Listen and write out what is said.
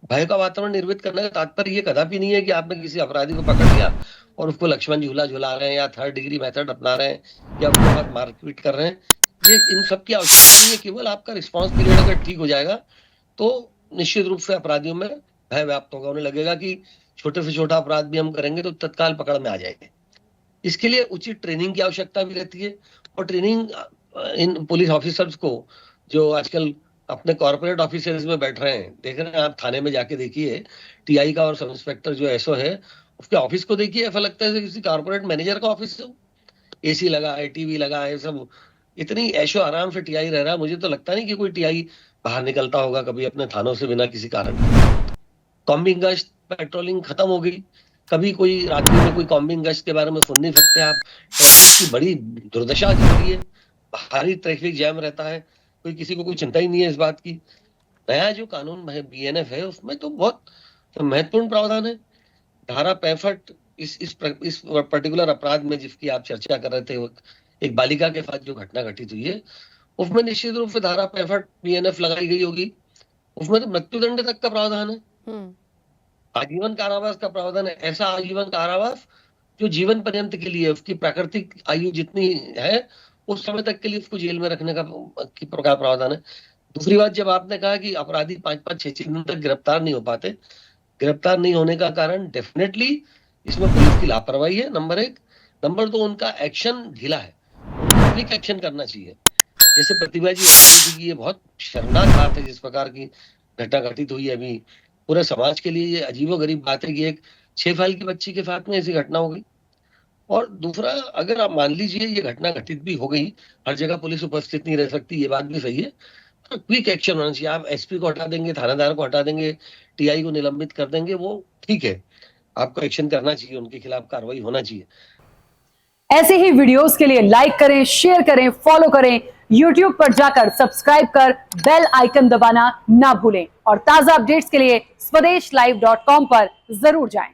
भय का वातावरण निर्मित करने का तात्पर्य ये कदापि नहीं है कि आपने किसी अपराधी को पकड़ लिया और उसको लक्ष्मण झूला झुला रहे हैं या थर्ड डिग्री मेथड अपना रहे हैं या उसके साथ मारपीट कर रहे हैं। ये इन सब की आवश्यकता नहीं है। केवल आपका रिस्पॉन्स पीरियड अगर ठीक हो जाएगा तो निश्चित रूप से अपराधियों में भय व्याप्त होगा। उन्हें लगेगा कि छोटे से छोटा अपराध भी हम करेंगे तो तत्काल पकड़ में आ जाएंगे। इसके लिए उचित ट्रेनिंग की आवश्यकता भी रहती है। और ट्रेनिंग इन पुलिस ऑफिसर्स को जो आजकल अपने कॉर्पोरेट ऑफिसर्स में बैठ रहे हैं, देख रहे हैं आप थाने में जाके देखिए, टीआई का और सब इंस्पेक्टर जो एसओ है उसके ऑफिस को देखिए, ऐसा लगता है जैसे किसी कॉर्पोरेट मैनेजर का ऑफिस है। एसी लगा है, टीवी लगा है, सब इतनी ऐशो आराम से टीआई रह रहा है। मुझे तो लगता नहीं कि कोई टीआई बाहर निकलता होगा कभी अपने थानों से बिना किसी कारण के। कॉम्बिंग गश्त पेट्रोलिंग खत्म हो गई। कभी कोई रात्रि में कोई कॉम्बिंग गश्त के बारे में सुन नहीं सकते आप। ट्रैफिक की बड़ी दुर्दशा चल रही है, भारी ट्रैफिक जैम रहता है, कोई किसी को कोई चिंता ही नहीं है इस बात की। नया जो कानून है बीएनएफ है उसमें तो बहुत महत्वपूर्ण प्रावधान है। धारा 65 इस पर्टिकुलर अपराध में जिसकी आप चर्चा कर रहे थे, एक बालिका के साथ जो घटना घटित हुई है, उसमें निश्चित रूप से धारा 65 बीएनएफ लगाई गई होगी। उसमें तो मृत्युदंड तक का प्रावधान है, आजीवन कारावास का प्रावधान है। ऐसा आजीवन कारावास जो जीवन पर्यंत के लिए, उसकी प्राकृतिक आयु जितनी है उस समय तक के लिए उसको जेल में रखने का की प्रकार प्रावधान है। दूसरी बात, जब आपने कहा कि अपराधी 5-5 6-6 दिन तक गिरफ्तार नहीं हो पाते, गिरफ्तार नहीं होने का कारण डेफिनेटली इसमें पुलिस की लापरवाही है, नंबर एक। नंबर दो, उनका एक्शन ढीला है। उनको क्विक एक्शन करना चाहिए। जैसे प्रतिभा जी बता रही थी कि ये बहुत शर्मनाक बात है जिस प्रकार की घटना घटित हुई है अभी। पूरे समाज के लिए ये अजीबोगरीब बात है कि एक 6 साल की बच्ची के साथ में ऐसी घटना हो गई। और दूसरा, अगर आप मान लीजिए ये घटना घटित भी हो गई, हर जगह पुलिस उपस्थित नहीं रह सकती, ये बात भी सही है, तो क्विक एक्शन होना चाहिए। आप एसपी को हटा देंगे, थानेदार को हटा देंगे, टीआई को निलंबित कर देंगे, वो ठीक है। आपको एक्शन करना चाहिए, उनके खिलाफ कार्रवाई होना चाहिए। ऐसे ही वीडियोस के लिए लाइक करें, शेयर करें, फॉलो करें। यूट्यूब पर जाकर सब्सक्राइब कर बेल आइकन दबाना ना भूलें और ताजा अपडेट्स के लिए स्वदेशलाइव.com पर जरूर जाएं।